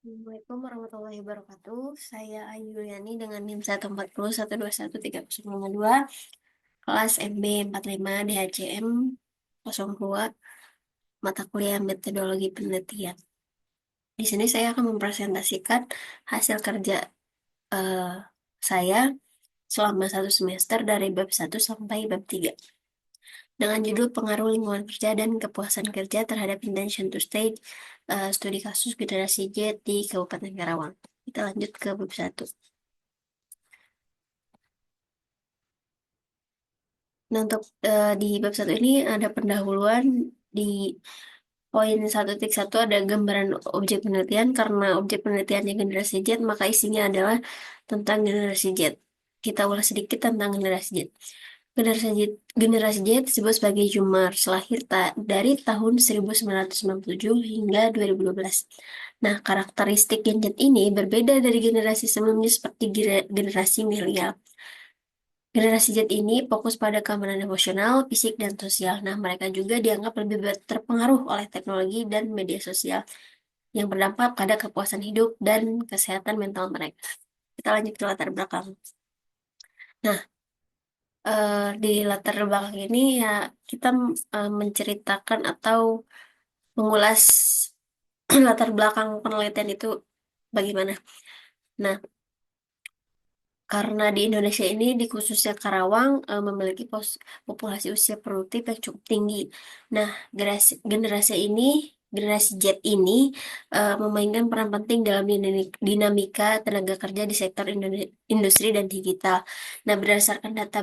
Assalamualaikum warahmatullahi wabarakatuh. Saya Ayu Yani dengan NIM 140121302, kelas MB 45 DHCM 02, mata kuliah metodologi penelitian. Di sini saya akan mempresentasikan hasil kerja eh, saya selama satu semester dari bab 1 sampai bab 3 dengan judul Pengaruh Lingkungan Kerja dan Kepuasan Kerja terhadap Intention to Stay, studi kasus generasi Z di Kabupaten Karawang. Kita lanjut ke bab 1. Nah, untuk di bab 1 ini ada pendahuluan di poin 1.1 ada gambaran objek penelitian. Karena objek penelitiannya generasi Z, maka isinya adalah tentang generasi Z. Kita ulas sedikit tentang generasi Z. Generasi Z disebut sebagai Zoomers, lahir dari tahun 1997 hingga 2012. Nah, karakteristik Gen Z ini berbeda dari generasi sebelumnya seperti generasi milenial. Generasi Z ini fokus pada keamanan emosional, fisik, dan sosial. Nah, mereka juga dianggap lebih terpengaruh oleh teknologi dan media sosial yang berdampak pada kepuasan hidup dan kesehatan mental mereka. Kita lanjut ke latar belakang. Nah, di latar belakang ini ya kita menceritakan atau mengulas latar belakang penelitian itu bagaimana. Nah, karena di Indonesia ini, di khususnya Karawang, memiliki populasi usia produktif yang cukup tinggi. Nah, generasi Z ini memainkan peran penting dalam dinamika tenaga kerja di sektor industri dan digital. Nah, berdasarkan data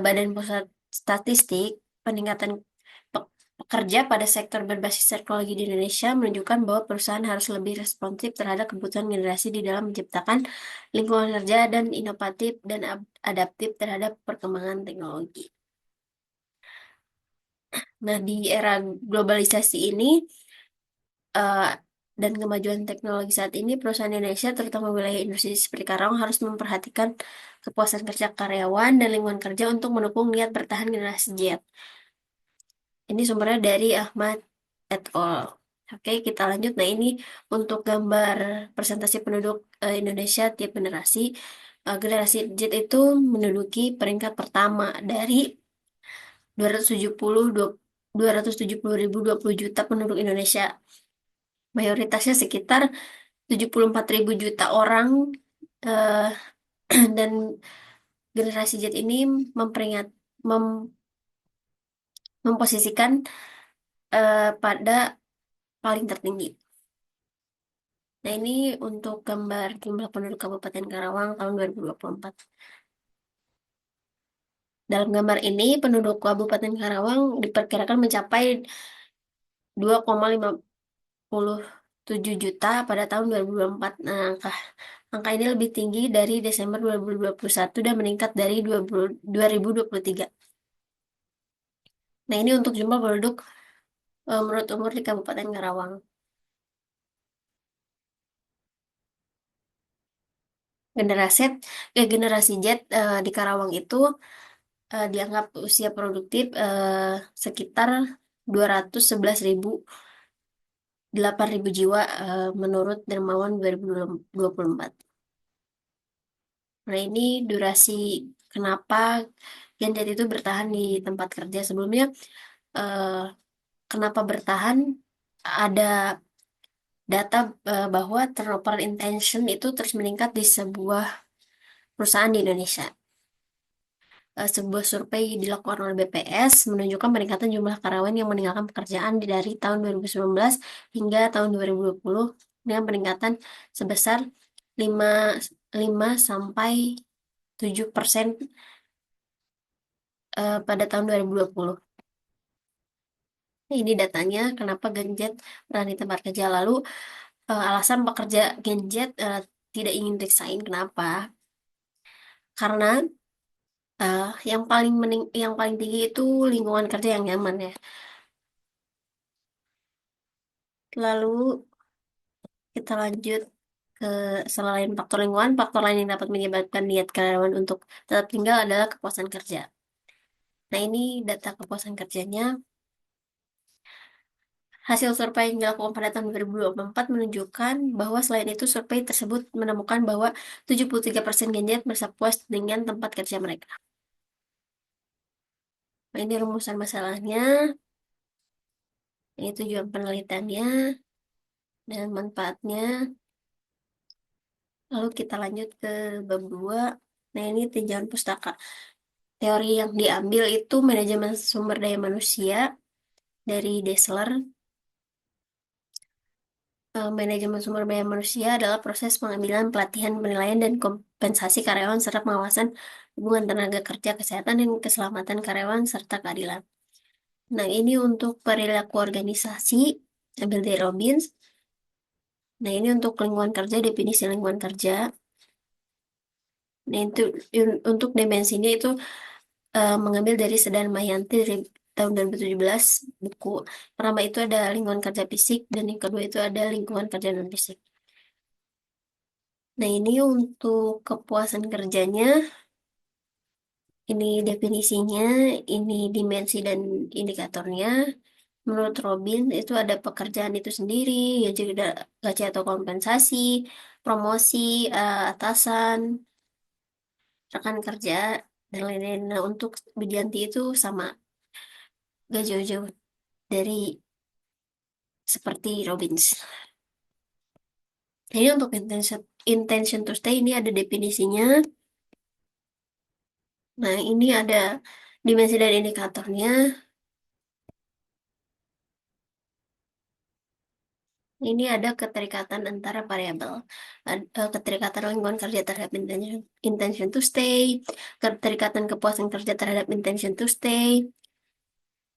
Badan Pusat Statistik, peningkatan pe- pekerja pada sektor berbasis teknologi di Indonesia menunjukkan bahwa perusahaan harus lebih responsif terhadap kebutuhan generasi di dalam menciptakan lingkungan kerja dan inovatif dan adaptif terhadap perkembangan teknologi. Nah, di era globalisasi ini eh, dan kemajuan teknologi saat ini, perusahaan Indonesia, terutama wilayah industri seperti Karawang, harus memperhatikan kepuasan kerja karyawan dan lingkungan kerja untuk mendukung niat bertahan generasi Z. Ini sumbernya dari Ahmad et al. Oke, kita lanjut. Nah, ini untuk gambar presentasi penduduk Indonesia tiap generasi. Generasi Z itu menduduki peringkat pertama dari 270 270.020 juta penduduk Indonesia. Mayoritasnya sekitar 74.000 juta orang, eh, dan generasi Z ini memperingat mem- memposisikan pada paling tertinggi. Nah, ini untuk gambar jumlah penduduk Kabupaten Karawang tahun 2024. Dalam gambar ini, penduduk Kabupaten Karawang diperkirakan mencapai 2,57 juta pada tahun 2024. Nah, angka ini lebih tinggi dari Desember 2021 dan meningkat dari 2023. Nah, ini untuk jumlah penduduk menurut umur di Kabupaten Karawang. Generasi generasi Z di Karawang itu dianggap usia produktif sekitar 211.008 jiwa menurut Dermawan 2024. Nah, ini durasi kenapa Gen Z itu bertahan di tempat kerja sebelumnya. eh, Kenapa bertahan? Ada data bahwa turnover intention itu terus meningkat di sebuah perusahaan di Indonesia. Sebuah survei dilakukan oleh BPS menunjukkan peningkatan jumlah karyawan yang meninggalkan pekerjaan dari tahun 2019 hingga tahun 2020 dengan peningkatan sebesar 5, 5 sampai 7% pada tahun 2020. Ini datanya kenapa Gen Z berada di tempat kerja. Lalu alasan pekerja Gen Z tidak ingin resign. Kenapa? Karena yang paling tinggi itu lingkungan kerja yang nyaman ya. Lalu kita lanjut ke selain faktor lingkungan, faktor lain yang dapat menyebabkan niat karyawan untuk tetap tinggal adalah kepuasan kerja. Nah, ini data kepuasan kerjanya. Hasil survei yang dilakukan pada tahun 2024 menunjukkan bahwa selain itu survei tersebut menemukan bahwa 73% Gen Z merasa puas dengan tempat kerja mereka. Nah, ini rumusan masalahnya, ini tujuan penelitiannya, dan manfaatnya. Lalu kita lanjut ke bab 2. Nah, ini tinjauan pustaka. Teori yang diambil itu manajemen sumber daya manusia dari Dessler. Manajemen sumber daya manusia adalah proses pengambilan, pelatihan, penilaian, dan kompensasi karyawan serta pengawasan hubungan tenaga kerja, kesehatan, dan keselamatan karyawan serta keadilan. Nah, ini untuk perilaku organisasi, ambil dari Robbins. Nah, ini untuk lingkungan kerja, definisi lingkungan kerja. Nah, itu untuk dimensinya itu mengambil dari Sedar Mayanti dari tahun 2017 buku. Pertama itu ada lingkungan kerja fisik dan yang kedua itu ada lingkungan kerja non fisik. Nah, ini untuk kepuasan kerjanya, ini definisinya, ini dimensi dan indikatornya. Menurut Robin, itu ada pekerjaan itu sendiri, ya juga ada gaji atau kompensasi, promosi, atasan, rekan kerja, dan lain-lain. Nah, untuk Widianti itu sama, gak jauh-jauh dari seperti Robbins. Jadi untuk intention to stay ini ada definisinya. Nah, ini ada dimensi dan indikatornya. Ini ada keterikatan antara variabel. Keterikatan lingkungan kerja terhadap intention to stay, keterikatan kepuasan kerja terhadap intention to stay,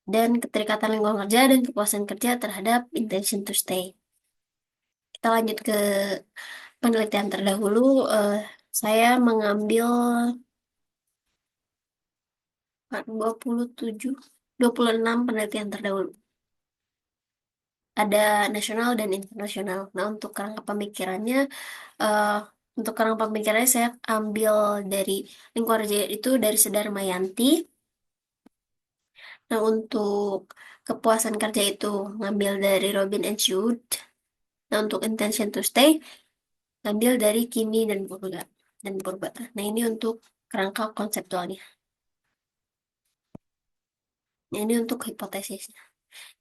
dan keterikatan lingkungan kerja dan kepuasan kerja terhadap intention to stay. Kita lanjut ke penelitian terdahulu. Eh, saya mengambil 26 penelitian terdahulu. Ada nasional dan internasional. Nah, eh, untuk kerangka pemikirannya saya ambil dari lingkungan kerja itu dari Sedar Mayanti. Nah, untuk kepuasan kerja itu ngambil dari Robin and Jude. Nah, untuk intention to stay ngambil dari Kimi dan Purba. Nah, ini untuk kerangka konseptualnya. Nah, ini untuk hipotesisnya.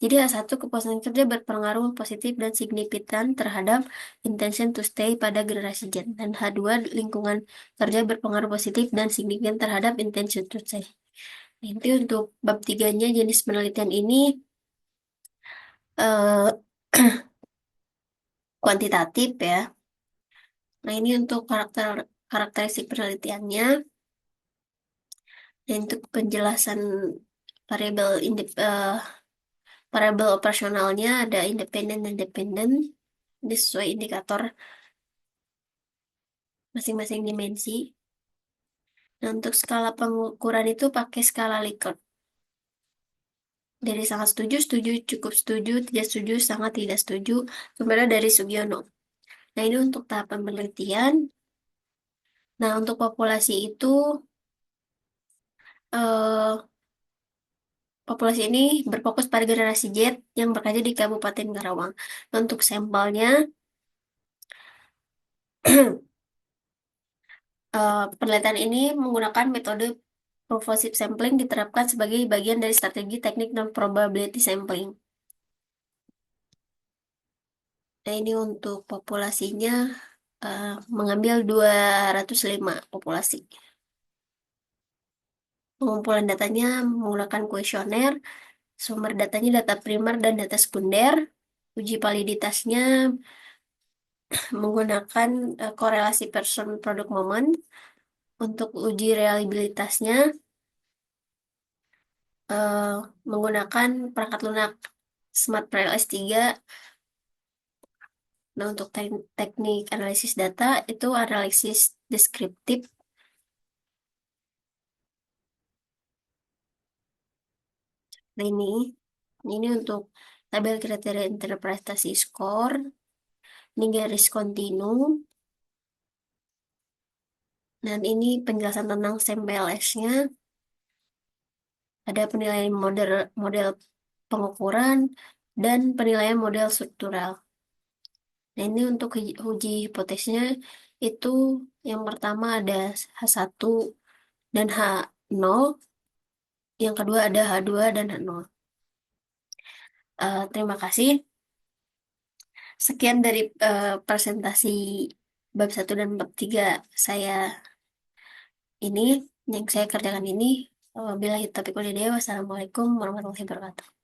Jadi H1 kepuasan kerja berpengaruh positif dan signifikan terhadap intention to stay pada generasi Z. Dan H2 lingkungan kerja berpengaruh positif dan signifikan terhadap intention to stay. Nanti untuk bab tiganya jenis penelitian ini eh, kuantitatif ya. Nah, ini untuk karakteristik penelitiannya. Dan untuk penjelasan variabel variabel operasionalnya ada independen dan dependen. Ini sesuai indikator masing-masing dimensi. Nah, untuk skala pengukuran itu pakai skala Likert. Dari sangat setuju, setuju, cukup setuju, tidak setuju, sangat tidak setuju. Kemudian dari Sugiono. Nah, ini untuk tahapan penelitian. Nah, untuk populasi itu, eh, populasi ini berfokus pada generasi Z yang bekerja di Kabupaten Karawang. Nah, untuk sampelnya, penelitian ini menggunakan metode purposive sampling diterapkan sebagai bagian dari strategi teknik dan probability sampling. Nah, ini untuk populasinya mengambil 205 populasi. Pengumpulan datanya menggunakan kuesioner, sumber datanya data primer dan data sekunder. Uji validitasnya menggunakan korelasi person product moment. Untuk uji reliabilitasnya eh, menggunakan perangkat lunak Smart s 3. Nah, untuk teknik analisis data itu analisis deskriptif. Nah, ini untuk tabel kriteria interpretasi skor, ini garis kontinu, dan ini penjelasan tentang SAMPLS-nya. Ada penilaian model model pengukuran dan penilaian model struktural. Nah, ini untuk uji hipotesisnya itu yang pertama ada H1 dan H0, yang kedua ada H2 dan H0. Terima kasih. Sekian dari presentasi bab 1 dan bab 3 saya ini, yang saya kerjakan ini. Wabillahi taufiq wal hidayah. Wassalamualaikum warahmatullahi wabarakatuh.